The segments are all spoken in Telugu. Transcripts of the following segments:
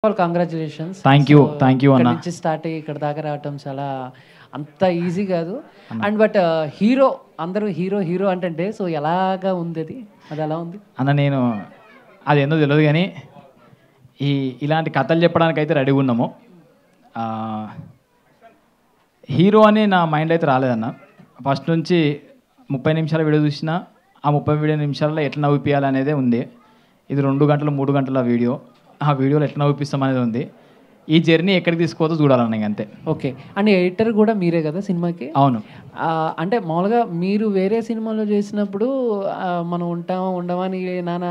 కంగ్రాచులేషన్స్. థ్యాంక్ యూ ఇక్కడ అన్న. నుంచి స్టార్ట్ అయ్యి ఇక్కడ దాకా రావటం చాలా అంత ఈజీ కాదు. అండ్ బట్ హీరో అందరూ హీరో హీరో అంటే సో ఎలాగా ఉంది అది అది ఎలా ఉంది అన్న? నేను అది ఏందో తెలియదు కానీ ఇలాంటి కథలు చెప్పడానికి అయితే రెడీగా ఉన్నాము. హీరో అని నా మైండ్ అయితే రాలేదన్న. ఫస్ట్ నుంచి 30 నిమిషాల వీడియో చూసినా ఆ 30 నిమిషాల్లో ఎట్లా నవ్విపియాలనేదే ఉంది. ఇది 2 గంటలు 3 గంటల వీడియో. ఆ వీడియోలో ఎట్లా నవ్విపిస్తాం అనేది ఉంది. ఈ జర్నీ ఎక్కడికి తీసుకోవద్దో చూడాలన్న ఇంక అంతే. ఓకే. అండ్ ఎడిటర్ కూడా మీరే కదా సినిమాకి? అవును. అంటే మామూలుగా మీరు వేరే సినిమాలో చేసినప్పుడు మనం ఉంటామా ఉండమా అని నానా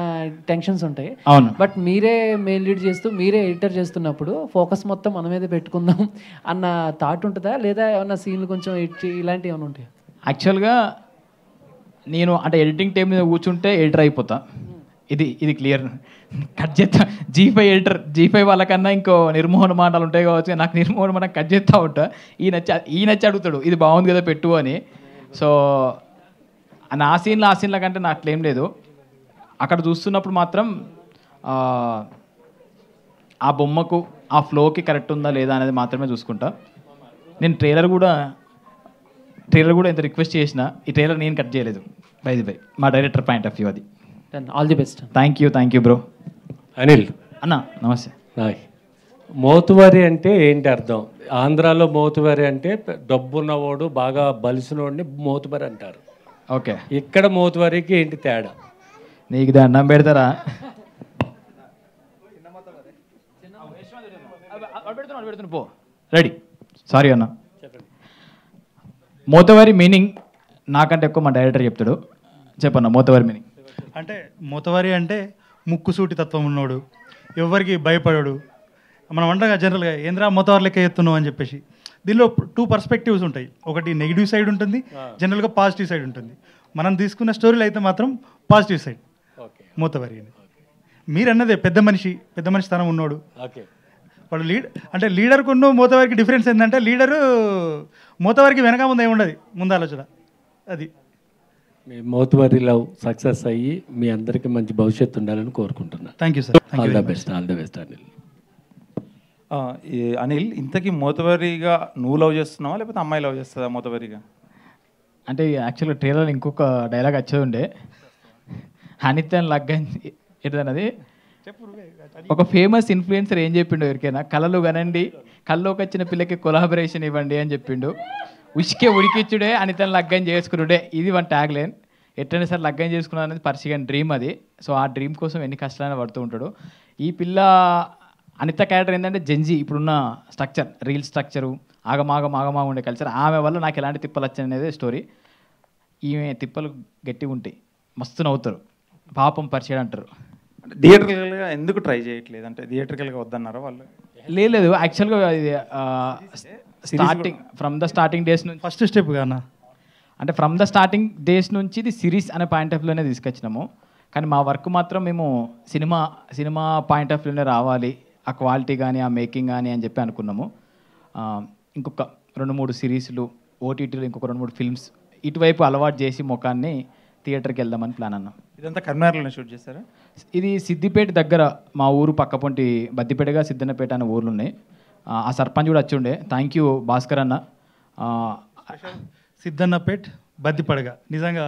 టెన్షన్స్ ఉంటాయి. అవును. బట్ మీరే మెయిల్ లీడ్ చేస్తూ మీరే ఎడిటర్ చేస్తున్నప్పుడు ఫోకస్ మొత్తం మన మీద పెట్టుకుందాం అన్న థాట్ ఉంటుందా, లేదా ఏమన్నా సీన్లు కొంచెం ఇలాంటివి ఏమైనా ఉంటాయా? యాక్చువల్గా నేను అంటే ఎడిటింగ్ టైం మీద కూర్చుంటే ఎడిటర్ అయిపోతా. ఇది క్లియర్. కట్ చేస్తా. G5 వాళ్ళకన్నా ఇంకో నిర్మోహన మాటలు ఉంటాయి కావచ్చు. నాకు నిర్మోహన మాట కట్ చేస్తూ ఉంటా. ఈయనచ్చి అడుగుతాడు ఇది బాగుంది కదా పెట్టు అని. సో ఆ సీన్ల కంటే నాకు అట్లేం లేదు. అక్కడ చూస్తున్నప్పుడు మాత్రం ఆ బొమ్మకు ఆ ఫ్లోకి కరెక్ట్ ఉందా లేదా అనేది మాత్రమే చూసుకుంటా. నేను ట్రైలర్ కూడా ఎంత రిక్వెస్ట్ చేసినా ఈ ట్రైలర్ నేను కట్ చేయలేదు. బై మా డైరెక్టర్ పాయింట్ ఆఫ్ వ్యూ అది. All the best. Thank you bro. Anil అన్న నమస్తే. మోతువారి అంటే ఏంటి అర్థం? ఆంధ్రాలో మోతువారి అంటే డబ్బున్నవాడు బాగా బలిసినోడిని మోతువారి అంటారు. ఓకే. ఇక్కడ మోతువారికి ఏంటి తేడా? నీకు దండం పెడతారా? పో రెడీ. సారీ అన్న. మోతవారి మీనింగ్ నాకంటే ఎక్కువ మా డైరెక్టర్ చెప్తాడు. చెప్పన్న మోతవారి మీనింగ్. అంటే మోతవారి అంటే ముక్కుసూటి తత్వం ఉన్నోడు, ఎవరికి భయపడడు. మనం అంటాం జనరల్గా ఏంద్రా మోతవారి లెక్క ఎత్తున్నావు అని చెప్పేసి. దీనిలో 2 పర్స్పెక్టివ్స్ ఉంటాయి. ఒకటి నెగిటివ్ సైడ్ ఉంటుంది, జనరల్గా పాజిటివ్ సైడ్ ఉంటుంది. మనం తీసుకున్న స్టోరీలు అయితే మాత్రం పాజిటివ్ సైడ్ మోతవారి అని. మీరు అన్నదే పెద్ద మనిషి స్థానం ఉన్నోడు. వాడు అంటే లీడర్కు ఉన్న మోతవారికి డిఫరెన్స్ ఏంటంటే లీడరు మోతవారికి వెనక ముందు ఏముండదు, ముందు ఆలోచన అది. మీ మోతువారి లవ్ సక్సెస్ అయ్యి మీ అందరికీ మంచి భవిష్యత్తు ఉండాలని కోరుకుంటున్నా. Thank you sir. All the best Anil. Anil, ఇంతకీ మోతవరిగా నువ్వు లవ్ చేస్తున్నావా లేకపోతే అమ్మాయి లవ్ చేస్తుందా మోతవరిగా? అంటే యాక్చువల్గా ట్రైలర్ ఇంకొక డైలాగ్ వచ్చేది ఉండే, అనిత్యాన్ని లగ్గని ఏంటన్నది. ఒక ఫేమస్ ఇన్ఫ్లుయెన్సర్ ఏం చెప్పిండు ఎవరికైనా, కళలు కనండి, కళ్ళలోకి వచ్చిన పిల్లకి కొలాబరేషన్ ఇవ్వండి అని చెప్పిండు. ఉడికిచ్చుడే అనితను లగ్గం చేసుకున్నాడే, ఇది వన్ ట్యాగ్ లైన్. ఎట్లయినా సరే లగ్గం చేసుకున్నాడు అనేది పర్సిగన్ డ్రీమ్ అది. సో ఆ డ్రీమ్ కోసం ఎన్ని కష్టాలైనా పడుతూ ఉంటాడు. ఈ పిల్ల అనిత క్యారెక్టర్ ఏంటంటే జెన్జీ ఇప్పుడున్న స్ట్రక్చర్, రీల్ స్ట్రక్చరు, ఆగమాగ ఉండే కల్చర్, ఆమె వల్ల నాకు ఎలాంటి తిప్పలు వచ్చాయి అనేది స్టోరీ. ఈమె తిప్పలు గట్టిగా ఉంటాయి, మస్తు నవ్వుతారు, పాపం పరిచయం అంటారు. థియేటర్గా ఎందుకు ట్రై చేయట్లేదు? అంటే థియేటర్గా వద్దన్నారా వాళ్ళు? లేదు యాక్చువల్గా ఇది ఫ్రమ్ ద స్టార్టింగ్ డేస్ నుంచి ఫస్ట్ స్టెప్ కానా అంటే ఫ్రమ్ ద స్టార్టింగ్ డేస్ నుంచి ఇది సిరీస్ అనే పాయింట్ ఆఫ్ వ్యూలోనే తీసుకొచ్చినాము. కానీ మా వర్క్ మాత్రం మేము సినిమా పాయింట్ ఆఫ్ వ్యూలోనే రావాలి, ఆ క్వాలిటీ కానీ ఆ మేకింగ్ కానీ అని చెప్పి అనుకున్నాము. ఇంకొక 2-3 సిరీస్లు, ఓటీటీలు ఇంకొక 2-3 ఫిల్మ్స్ ఇటువైపు అలవాటు చేసి ముఖాన్ని థియేటర్కి వెళ్దామని ప్లాన్ అన్నాం. ఇదంతా కర్నాటకలో షూట్ చేస్తారా? ఇది సిద్దిపేట దగ్గర, మా ఊరు పక్కపొంటి బద్దిపేటగా సిద్దన్నపేట అనే ఊర్లు ఉన్నాయి. ఆ సర్పంచ్ కూడా వచ్చి ఉండే. థ్యాంక్ యూ భాస్కర్ అన్న. సిద్ధన్నపేట్ బద్దిపడగ నిజంగా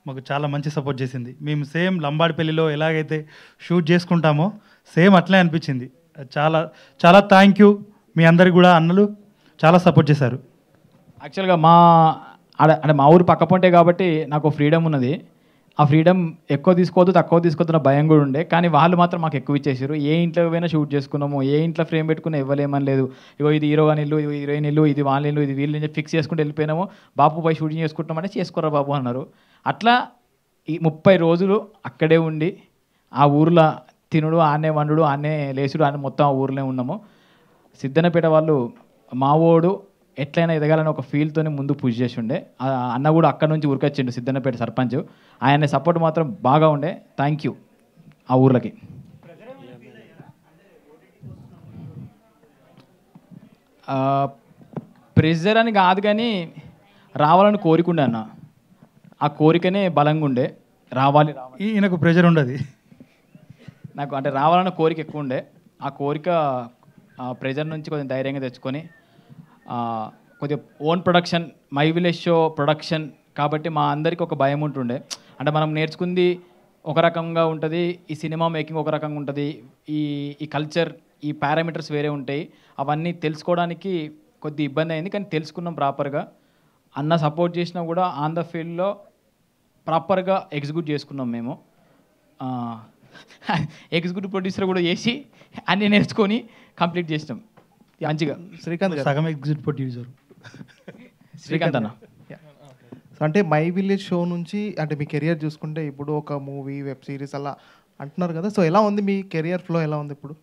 మాకు చాలా మంచి సపోర్ట్ చేసింది. మేము సేమ్ లంబాడిపల్లిలో ఎలాగైతే షూట్ చేసుకుంటామో సేమ్ అట్లే అనిపించింది. చాలా చాలా థ్యాంక్ యూ. మీ అందరికి కూడా అన్నలు చాలా సపోర్ట్ చేశారు. యాక్చువల్గా అంటే మా ఊరు పక్కపొంటే కాబట్టి నాకు ఫ్రీడమ్ ఉన్నది. ఆ ఫ్రీడమ్ ఎక్కువ తీసుకోవద్దు తక్కువ తీసుకోవద్దు భయం కూడా ఉండే. కానీ వాళ్ళు మాత్రం మాకు ఎక్కువ ఇచ్చేసారు. ఏ ఇంట్లో పోయినా షూట్ చేసుకున్నాము, ఏ ఇంట్లో ఫ్రేమ్ పెట్టుకున్నా ఇవ్వలేమని లేదు. ఇగో ఇది హీరో అని ఇల్లు, ఇది హీరోయిన్ ఇల్లు, ఇది వాళ్ళ ఇల్లు, ఇది వీళ్ళు ఫిక్స్ చేసుకుంటూ వెళ్ళిపోయినాము. బాబు పోయి షూటింగ్ చేసుకుంటామంటే చేసుకోరా బాబు అన్నారు. అట్లా ఈ 30 రోజులు అక్కడే ఉండి ఆ ఊర్లో తినుడు, ఆనే వండుడు, ఆనే లేచుడు, ఆనే మొత్తం ఆ ఊర్లోనే ఉన్నాము. సిద్దన్నపేట వాళ్ళు మావోడు ఎట్లయినా ఎదగాలని ఒక ఫీల్తోనే ముందు పుష్ చేసి ఉండే. అన్న కూడా అక్కడ నుంచి ఉరికొచ్చిండు సిద్దన్నపేట సర్పంచ్. ఆయన సపోర్ట్ మాత్రం బాగా ఉండే. థ్యాంక్ యూ ఆ ఊర్లకి. ప్రెజర్ అని కాదు కానీ రావాలని కోరికుండే అన్న. ఆ కోరికనే బలంగా ఉండే. రావాలి ఈయనకు ప్రెజర్ ఉండదు. నాకు అంటే రావాలన్న కోరిక ఎక్కువ ఉండే. ఆ కోరిక ప్రెజర్ నుంచి కొంచెం ధైర్యంగా తెచ్చుకొని కొద్దిగా own production, my village show production కాబట్టి మా అందరికీ ఒక భయం ఉంటుండే. అంటే మనం నేర్చుకుంది ఒక రకంగా ఉంటుంది, ఈ సినిమా మేకింగ్ ఒక రకంగా ఉంటుంది, ఈ ఈ కల్చర్, ఈ పారామీటర్స్ వేరే ఉంటాయి. అవన్నీ తెలుసుకోవడానికి కొద్ది ఇబ్బంది అయింది, కానీ తెలుసుకున్నాం ప్రాపర్గా. అన్న సపోర్ట్ చేసినా కూడా ఆన్ ద ఫీల్డ్లో ప్రాపర్గా ఎగ్జిక్యూట్ చేసుకున్నాం మేము. ఎగ్జిక్యూటివ్ ప్రొడ్యూసర్ కూడా చేసి అన్నీ నేర్చుకొని కంప్లీట్ చేసినాం మంచిగా. శ్రీకాంత్ గారు సగం ఎగ్జిట్ ప్రొడ్యూసర్ శ్రీకాంత్ అన్న. అంటే మై విలేజ్ షో నుంచి అంటే మీ కెరియర్ చూసుకుంటే ఇప్పుడు ఒక మూవీ, వెబ్ సిరీస్ అలా అంటున్నారు కదా, సో ఎలా ఉంది మీ కెరియర్ ఫ్లో, ఎలా ఉంది ఇప్పుడు?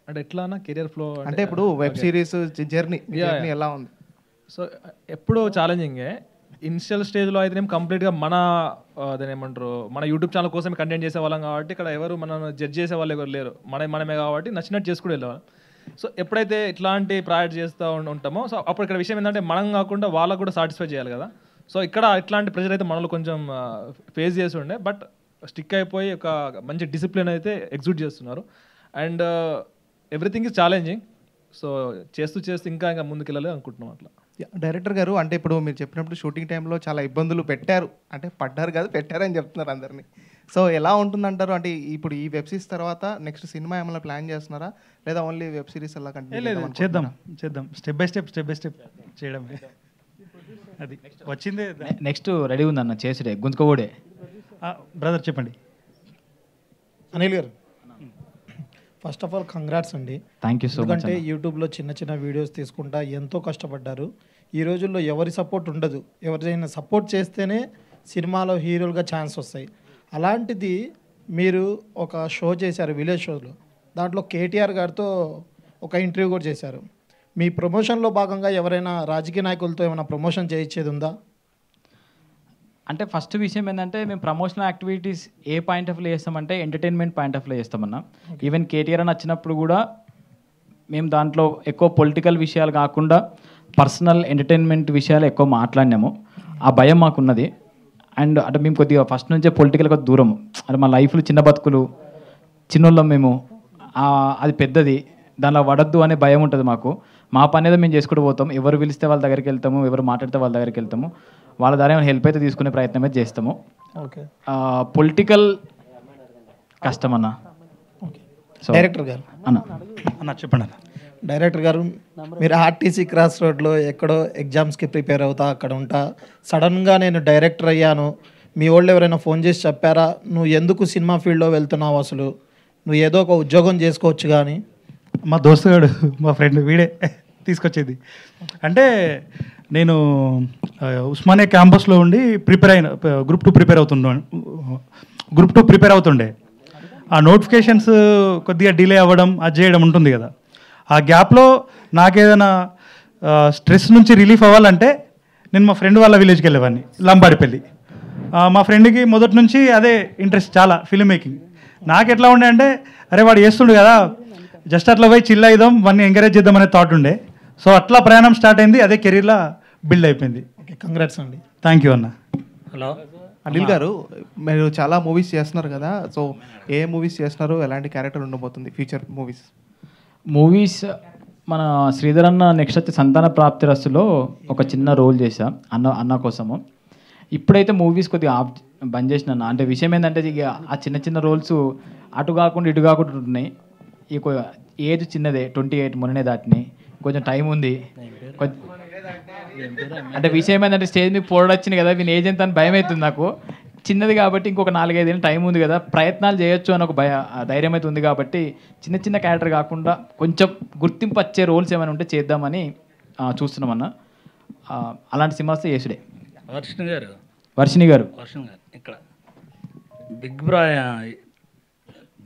అంటే ఎట్లా అన్న కెరియర్ ఫ్లో అంటే ఇప్పుడు వెబ్ సిరీస్ జర్నీ ఎలా ఉంది? సో ఎప్పుడూ ఛాలెంజింగే. ఇనిషియల్ స్టేజ్లో అయితేనేం కంప్లీట్గా మన దాని ఏమంటారు, మన యూట్యూబ్ ఛానల్ కోసం కంటెంట్ చేసే వాళ్ళం కాబట్టి ఇక్కడ ఎవరు మనం జడ్జ్ చేసే వాళ్ళు ఎవరు లేరు, మనమే కాబట్టి నచ్చినట్టు చేసుకుని వెళ్ళేవాళ్ళం. సో ఎప్పుడైతే ఇట్లాంటి ప్రాజెక్ట్ చేస్తూ ఉంటామో సో అప్పుడు ఇక్కడ విషయం ఏంటంటే మనం కాకుండా వాళ్ళకు కూడా సాటిస్ఫై చేయాలి కదా. సో ఇక్కడ ఇట్లాంటి ప్రెజర్ అయితే మనలో కొంచెం ఫేస్ చేసి ఉండే, బట్ స్టిక్ అయిపోయి ఒక మంచి డిసిప్లిన్ అయితే ఎగ్జిక్యూట్ చేస్తున్నారు. And everything is challenging. So చేస్తూ ఇంకా ముందుకు వెళ్ళాలి అనుకుంటున్నాం అట్లా. డైరెక్టర్ గారు, అంటే ఇప్పుడు మీరు చెప్పినప్పుడు షూటింగ్ టైంలో చాలా ఇబ్బందులు పెట్టారు, అంటే పడ్డారు కాదు పెట్టారని చెప్తున్నారు అందరినీ. సో ఎలా ఉంటుందంటారు? అంటే ఇప్పుడు ఈ వెబ్ సిరీస్ తర్వాత నెక్స్ట్ సినిమా ఏమైనా ప్లాన్ చేస్తున్నారా, లేదా ఓన్లీ వెబ్ సిరీస్ అలా కంటిన్యూ? లేదు, చేద్దాం స్టెప్ బై స్టెప్ చేయడమే. అది వచ్చిందే. నెక్స్ట్ రెడీ ఉందన్న చేసుడే గుంజుకోడే. బ్రదర్ చెప్పండి. అనిల్ గారు, ఫస్ట్ ఆఫ్ ఆల్ కంగ్రాట్స్ అండి. Thank you so much. ఎందుకంటే యూట్యూబ్లో చిన్న వీడియోస్ తీసుకుంటా ఎంతో కష్టపడ్డారు. ఈ రోజుల్లో ఎవరి సపోర్ట్ ఉండదు, ఎవరైనా సపోర్ట్ చేస్తేనే సినిమాలో హీరోలుగా ఛాన్స్ వస్తాయి. అలాంటిది మీరు ఒక షో చేశారు విలేజ్ షోలో, దాంట్లో కేటీఆర్ గారితో ఒక ఇంటర్వ్యూ కూడా చేశారు. మీ ప్రమోషన్లో భాగంగా ఎవరైనా రాజకీయ నాయకులతో ఏమైనా ప్రమోషన్ చేయించేది ఉందా? అంటే ఫస్ట్ విషయం ఏంటంటే మేము promotional activities A point of వ్యూలో చేస్తామంటే ఎంటర్టైన్మెంట్ పాయింట్ ఆఫ్ వ్యూలో చేస్తామన్నా. ఈవెన్ కేటీఆర్ అని వచ్చినప్పుడు కూడా మేము దాంట్లో ఎక్కువ పొలిటికల్ విషయాలు కాకుండా పర్సనల్ ఎంటర్టైన్మెంట్ విషయాలు ఎక్కువ మాట్లాడినాము. ఆ భయం మాకున్నది. అండ్ అంటే మేము కొద్దిగా ఫస్ట్ నుంచే పొలిటికల్గా దూరము. అంటే మా లైఫ్లో చిన్న బతుకులు, చిన్నోళ్ళం మేము, అది పెద్దది, దానిలో పడద్దు అనే భయం ఉంటుంది మాకు. మా పని ఏదో మేము చేసుకుంటూ పోతాం. ఎవరు పిలిస్తే వాళ్ళ దగ్గరికి వెళ్తాము, ఎవరు మాట్లాడితే వాళ్ళ దగ్గరికి వెళ్తాము, వాళ్ళ ద్వారా ఏమైనా హెల్ప్ అయితే తీసుకునే ప్రయత్నం అయితే చేస్తాము. ఓకే, పొలిటికల్ కష్టం అన్న. డైరెక్టర్ గారు అన్న చెప్పండి. డైరెక్టర్ గారు, మీరు ఆర్టీసీ క్రాస్ రోడ్లో ఎక్కడో ఎగ్జామ్స్కి ప్రిపేర్ అవుతా అక్కడ ఉంటా, సడన్గా నేను డైరెక్టర్ అయ్యాను, మీ వాళ్ళు ఎవరైనా ఫోన్ చేసి చెప్పారా నువ్వు ఎందుకు సినిమా ఫీల్డ్లో వెళ్తున్నావు, అసలు నువ్వు ఏదో ఒక ఉద్యోగం చేసుకోవచ్చు కానీ? మా దోస్తుగాడు, మా ఫ్రెండ్, వీడే తీసుకొచ్చేది. అంటే నేను ఉస్మానియా క్యాంపస్లో ఉండి గ్రూప్ 2 ప్రిపేర్ అవుతుండే. ఆ నోటిఫికేషన్స్ కొద్దిగా డిలే అవ్వడం, అది చేయడం ఉంటుంది కదా. ఆ గ్యాప్లో నాకేదైనా స్ట్రెస్ నుంచి రిలీఫ్ అవ్వాలంటే నేను మా ఫ్రెండ్ వాళ్ళ విలేజ్కి వెళ్ళేవాడిని, లంబాడిపల్లి. మా ఫ్రెండ్కి మొదటి నుంచి అదే ఇంట్రెస్ట్, చాలా ఫిల్మ్ మేకింగ్. నాకు ఎట్లా ఉండే అంటే, అరే వాడు చేస్తుండు కదా, జస్ట్ అట్లా పోయి చిల్ అయిదాం, వాడిని ఎంకరేజ్ చేద్దాం అనే థాట్ ఉండే. సో అట్లా ప్రయాణం స్టార్ట్ అయింది, అదే కెరీర్లో బిల్డ్ అయిపోయింది. ఓకే, కంగ్రాట్స్ అండి. థ్యాంక్ యూ అన్న. హలో అనిల్ గారు, మీరు చాలా మూవీస్ చేస్తున్నారు కదా, సో ఏ మూవీస్ చేస్తున్నారు, ఎలాంటి క్యారెక్టర్ ఉండబోతుంది ఫ్యూచర్ మూవీస్? మన శ్రీధర్ అన్న నెక్స్ట్ వచ్చి సంతాన ప్రాప్తిరస్తులో ఒక చిన్న రోల్ చేశా అన్న కోసము. ఇప్పుడైతే మూవీస్ కొద్దిగా బంద్ చేసిన. అంటే విషయం ఏంటంటే ఇక ఆ చిన్న రోల్స్ అటు కాకుండా ఇటు కాకుండా ఉంటున్నాయి. ఇక ఏజ్ చిన్నదే, 28 మొన్ననే దాటినాయి, కొంచెం టైం ఉంది. అంటే విషయం ఏంటంటే స్టేజ్ మీద పోడొచ్చింది కదా, వీని ఏజ్ ఎంత అని భయం అవుతుంది నాకు. చిన్నది కాబట్టి ఇంకొక 4-5 ఏళ్ళు టైం ఉంది కదా, ప్రయత్నాలు చేయొచ్చు అని ఒక ధైర్యం అయితే ఉంది. కాబట్టి చిన్న క్యారెక్టర్ కాకుండా కొంచెం గుర్తింపు వచ్చే రోల్స్ ఏమైనా ఉంటే చేద్దామని చూస్తున్నామన్న. అలాంటి సినిమాస్ చేసుడే. వర్షిణి గారు ఇక్కడ బిగ్ బ్రా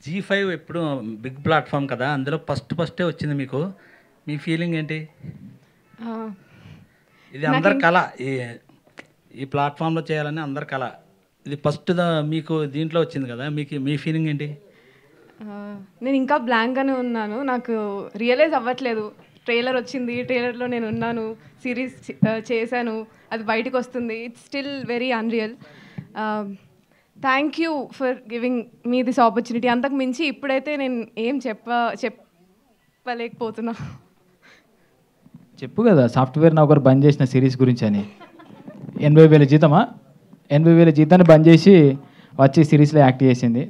G5 ఎప్పుడు బిగ్ ప్లాట్ఫామ్ కదా, అందులో ఫస్టే వచ్చింది. మీకు మీ ఫీలింగ్ ఏంటి? ఇది అందరి కళ, ఈ ప్లాట్ఫామ్లో చేయాలని అందరి కళ. ఇది ఫస్ట్ మీకు దీంట్లో వచ్చింది కదా, మీ ఫీలింగ్ ఏంటి? నేను ఇంకా బ్లాంక్గానే ఉన్నాను, నాకు రియలైజ్ అవ్వట్లేదు. ట్రైలర్ వచ్చింది, ట్రైలర్లో నేను ఉన్నాను, సిరీస్ చేశాను, అది బయటకు వస్తుంది. It's still very unreal. Thank you for giving me this opportunity. అంతకు మించి ఇప్పుడైతే నేను ఏం చెప్పలేకపోతున్నా. చెప్పు కదా సాఫ్ట్వేర్ నౌకరు బంద్ చేసిన సిరీస్ గురించి అని. 80,000 జీతమా? 80,000 జీతాన్ని బంద్ చేసి వచ్చి సిరీస్లో యాక్ట్ చేసింది.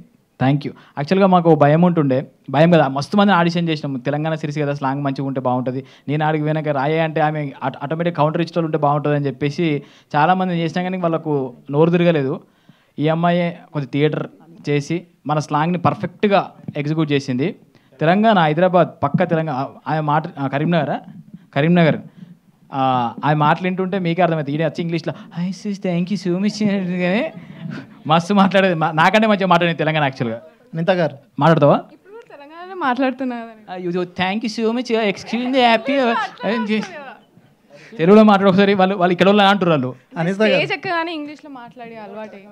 Thank you. యాక్చువల్గా మాకు భయం ఉంటుండే, భయం కదా, మస్తు మంది ఆడిషన్ చేసినాం. తెలంగాణ సిరీస్ కదా, స్లాంగ్ మంచిగా ఉంటే బాగుంటుంది, నేను ఆడికి వెనక రాయే అంటే ఆమె ఆటోమేటిక్ కౌంటర్ ఇచ్చేటోళ్ళు ఉంటే బాగుంటుంది అని చెప్పేసి చాలామంది చేసినా కానీ వాళ్ళకు నోరు తిరగలేదు. ఈ అమ్మాయి కొంచెం థియేటర్ చేసి మన స్లాంగ్ని పర్ఫెక్ట్గా ఎగ్జిక్యూట్ చేసింది. తెలంగాణ, హైదరాబాద్ పక్క తెలంగాణ. ఆమె మాట కరీంనగర్ ఆమె మాటలు వింటుంటే మీకే అర్థమవుతుంది. ఈయన వచ్చి ఇంగ్లీష్లో hi sis thank you so much కానీ మస్తు మాట్లాడేది, నాకంటే మంచిగా మాట్లాడేది తెలంగాణ. యాక్చువల్గా అనిత గారు మాట్లాడతావా? తెలంగాణలో మాట్లాడుతున్నా. Thank you so much excuse happy తెలుగులో మాట్లాడు ఒకసారి. వాళ్ళు ఇక్కడ వాళ్ళు అంటారు. అనిత గారు స్టేజ్ ఎక్కగానే ఇంగ్లీష్లో మాట్లాడే అలవాటే.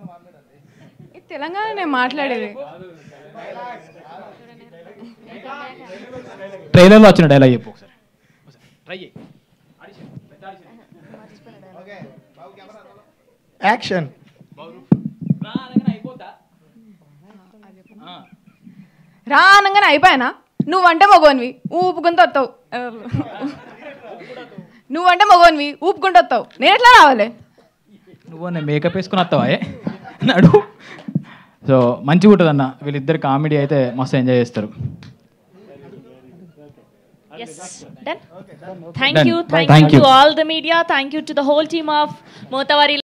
ఇది తెలంగాణ నేను మాట్లాడేది. ట్రైలర్లో వచ్చిన డైలాగ్ చెప్పు ఒకసారి. ట్రై చేయి. యాక్షన్. రా అనగానే అయిపోయానా? నువ్వంటే మగోనివి ఊపుకుంటూ వస్తావు, నువ్వంటే మగోనివి ఊపుకుంటూ వస్తావు, నేను ఎట్లా రావాలి? నువ్వు నేను మేకప్ వేసుకుని వస్తావా నడు. సో మంచిగా ఉంటుంది అన్న, వీళ్ళిద్దరు కామెడీ అయితే మస్తు ఎంజాయ్ చేస్తారు. Yes, done. Thank you to all the media. Thank you to the whole team of Motavari.